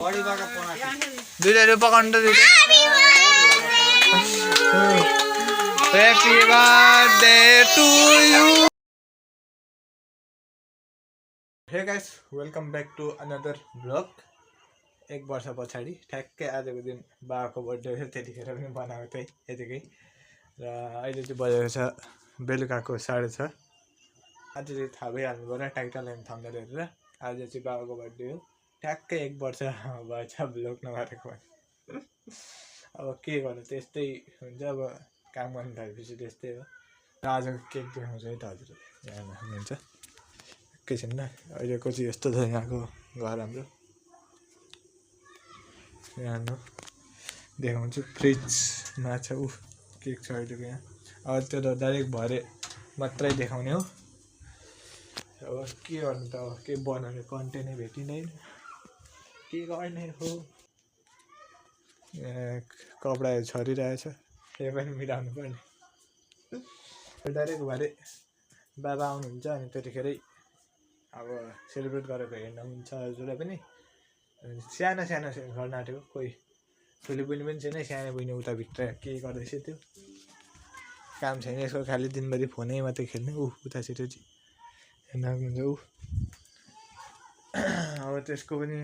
दुईटा पकाउनु त दुईटा Happy birthday to you. Hey guys, welcome back to another vlog. एक वर्ष पछाडि ठ्याक्कै आजको दिन बाबाको बर्थडे थियो, त्यतिखेर पनि बनाएको थिएँ यतिकै। र अहिले चाहिँ बजेको छ बेलुकाको 6:30। आज चाहिँ थाहा भइहाल्नु पर्यो टाइटल एन्ड थम्बनेल हेरेर। आज चाहिँ बाबाको बर्थडे हो, ठ्याक्कै 1 वर्ष भएछ भ्लग नगरेको। अब के गर्नु, त्यस्तै हुन्छ। अब काम गर्नु थालेपछि त्यस्तै हो। र आजको केक देखाउँछु है त हजुरहरूले, यहाँ हुनुहुन्छ एकैछिन ल। अहिलेको चाहिँ यस्तो छ यहाँको घर हाम्रो। यहाँ देखाउँछु, फ्रिजमा छ केक छ अहिलेको यहाँ। अब त्यो त डाइरेक्ट भरे मात्रै देखाउने हो। अब के गर्नु त, अब के बनाउने कन्टेन्टै भेटिँदैन, के गर्ने हो। कपडाहरू छरिरहेछ, यो पनि मिलाउनु पर्ने। डाइरेक्ट भरे बाबा आउनुहुन्छ अनि त्यतिखेरै अब सेलिब्रेट गरेको हेर्नुहुन्छ हजुरलाई पनि। सानो सानो गर्न आँटेको, कोही ठुली बहिनी पनि छैन, सानो बहिनी उताभित्र के गर्दैछ त्यो काम छैन यसको, खालि दिनभरि फोनै मात्रै खेल्ने। उता छिटो चाहिँ हेर्नुहुन्छ ऊ। अब त्यसको पनि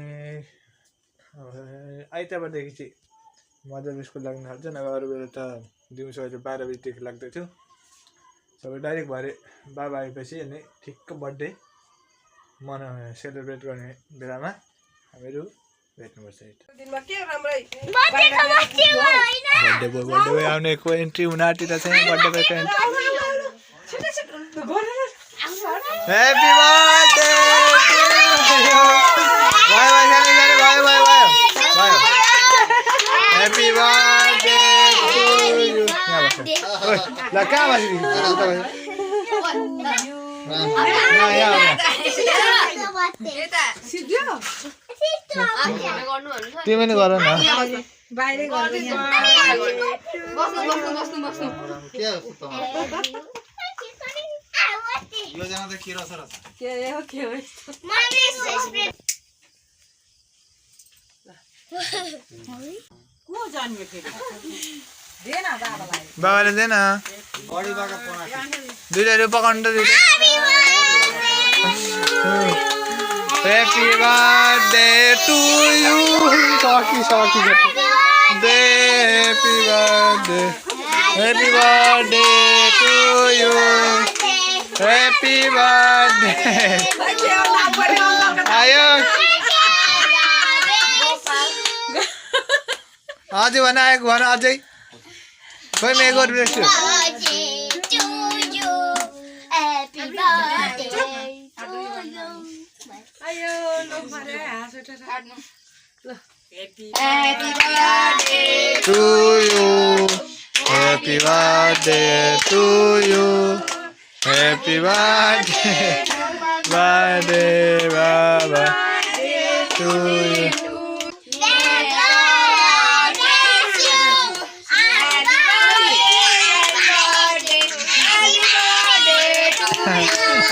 आइतबारदेखि चाहिँ मजाले स्कुल लाग्नु थाल्छ, नभए अरू बेला त दिउँसो अहिले 12 बजीदेखि लाग्दैथ्यो। सबै डाइरेक्ट भरे बाबा आएपछि अनि ठिक्क बर्थडे सेलिब्रेट गर्ने बेलामा हामीहरू भेट्नुपर्छ। बर्थडे बोय आउनेको एन्ट्री हुन आँटिरहेको छ। बर्थडे बोयको entry. Happy birthday Happy birthday to you. La cama sih. Tiap ini koran ya. Baik koran. Bosnu. Kya? Yo jangan ada kira saras. Kya? बाबाले देन दुईटा पकाउनु त दुईटा Happy birthday to you. Happy birthday to you. Happy birthday. Ayo. अझै भन आएको भन अझै खोइ मेरो rest to you Happy birthday to you. Happy birthday Baba to you.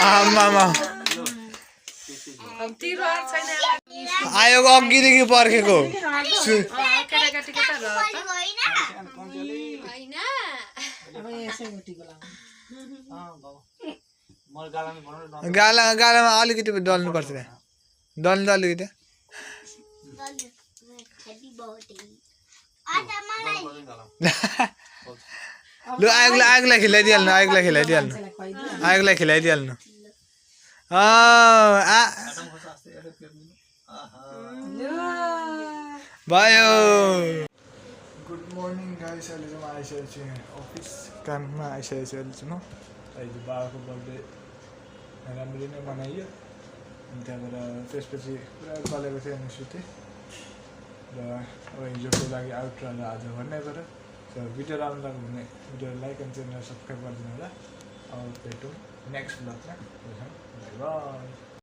आमामा आयो अघिदेखि पर्खेको गालामा अलिकति दल्नु पर्छ, दल्नु त अलिकति। लु आगलाई खिलाइदिइहाल्नु, आगलाई खिलाइदिइहाल्नु। भयो। गुड मर्निङ गाइस, अहिले चाहिँ म आइसकेको छु अफिस काममा आइसकेको छु। अहिले चाहिँ म अहिले बाबाको बर्थडे राम्ररी नै मनाइयो। अनि त्यहाँबाट त्यसपछि पुरा गलेको थियो अनि सुतेँ। र अब हिजोको लागि आउट र आज भन्नै पऱ्यो। भिडियो राम्रो लाग्यो भने video like and channel subscribe गरिदिनु होला। अब भेटौँ नेक्स्ट ब्लगमा। By by.